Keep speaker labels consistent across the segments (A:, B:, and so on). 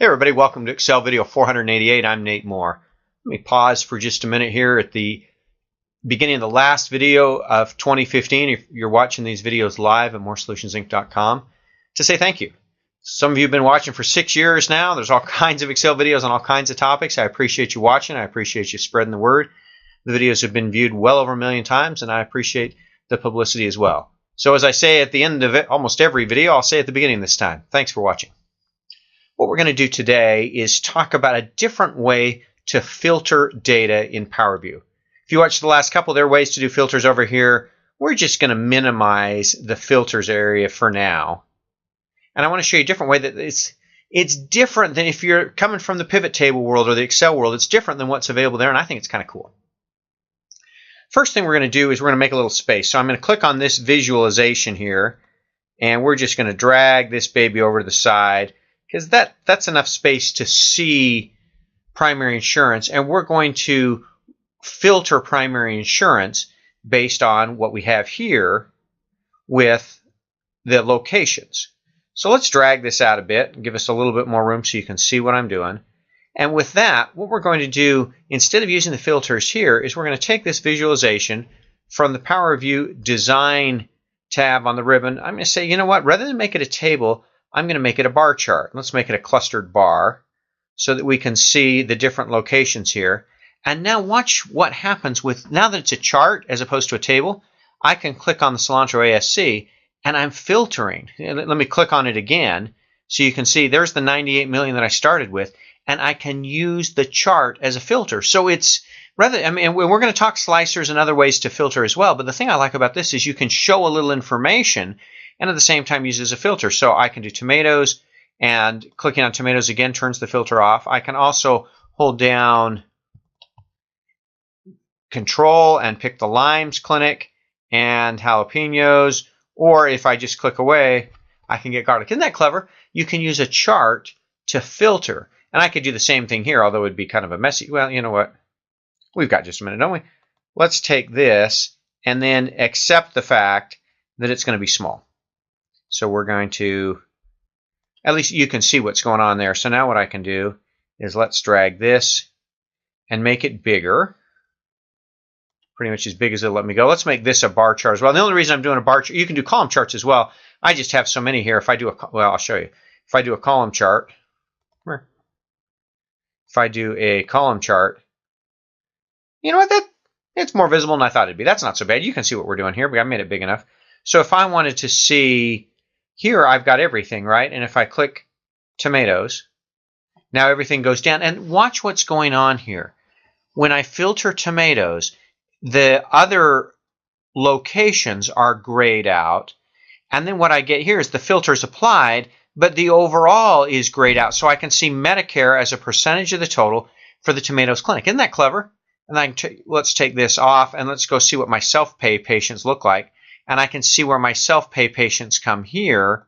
A: Hey everybody, welcome to Excel video 488. I'm Nate Moore. Let me pause for just a minute here at the beginning of the last video of 2015, if you're watching these videos live at moresolutionsinc.com, to say thank you. Some of you have been watching for 6 years now. There's all kinds of Excel videos on all kinds of topics. I appreciate you watching. I appreciate you spreading the word. The videos have been viewed well over 1 million times, and I appreciate the publicity as well. So as I say at the end of almost every video, I'll say at the beginning this time. Thanks for watching. What we're going to do today is talk about a different way to filter data in PowerView. If you watched the last couple, there are ways to do filters over here. We're just going to minimize the filters area for now. And I want to show you a different way that it's different than if you're coming from the pivot table world or the Excel world. It's different than what's available there, and I think it's kind of cool. First thing we're going to do is we're going to make a little space. So I'm going to click on this visualization here, and we're just going to drag this baby over to the side, because that's enough space to see primary insurance, and we're going to filter primary insurance based on what we have here with the locations. So let's drag this out a bit and give us a little bit more room so you can see what I'm doing. And with that, what we're going to do, instead of using the filters here, is we're going to take this visualization from the PowerView Design tab on the ribbon. I'm going to say, you know what, rather than make it a table, I'm going to make it a bar chart. Let's make it a clustered bar so that we can see the different locations here. And now watch what happens with, now that it's a chart as opposed to a table, I can click on the Cilantro ASC and I'm filtering. Let me click on it again so you can see there's the 98 million that I started with, and I can use the chart as a filter. So it's rather, I mean, we're going to talk slicers and other ways to filter as well, but the thing I like about this is you can show a little information and at the same time use it as a filter. So I can do tomatoes, and clicking on tomatoes again turns the filter off. I can also hold down Control and pick the limes clinic and jalapenos, or if I just click away, I can get garlic. Isn't that clever? You can use a chart to filter. And I could do the same thing here, although it'd be kind of a messy. Well, you know what? We've got just a minute, don't we? Let's take this and then accept the fact that it's going to be small. So we're going to, at least you can see what's going on there. So now what I can do is let's drag this and make it bigger. Pretty much as big as it'll let me go. Let's make this a bar chart as well. The only reason I'm doing a bar chart, you can do column charts as well. I just have so many here. If I do a, well, I'll show you. If I do a column chart, if I do a column chart, you know what, it's more visible than I thought it'd be. That's not so bad. You can see what we're doing here. I've made it big enough. So if I wanted to see, here I've got everything, right? And if I click tomatoes, now everything goes down. And watch what's going on here. When I filter tomatoes, the other locations are grayed out. And then what I get here is the filters applied, but the overall is grayed out. So I can see Medicare as a percentage of the total for the tomatoes clinic. Isn't that clever? And let's take this off and let's go see what my self-pay patients look like. And I can see where my self-pay patients come here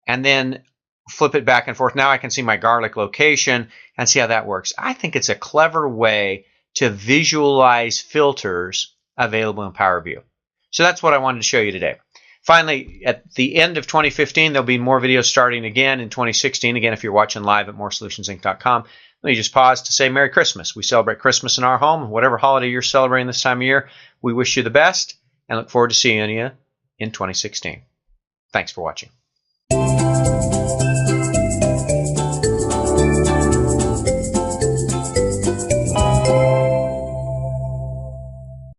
A: and then flip it back and forth. Now I can see my garlic location and see how that works. I think it's a clever way to visualize filters available in PowerView. So that's what I wanted to show you today. Finally, at the end of 2015, there'll be more videos starting again in 2016. Again, if you're watching live at moresolutionsinc.com, let me just pause to say Merry Christmas. We celebrate Christmas in our home. Whatever holiday you're celebrating this time of year, we wish you the best and look forward to seeing you in 2016. Thanks for watching.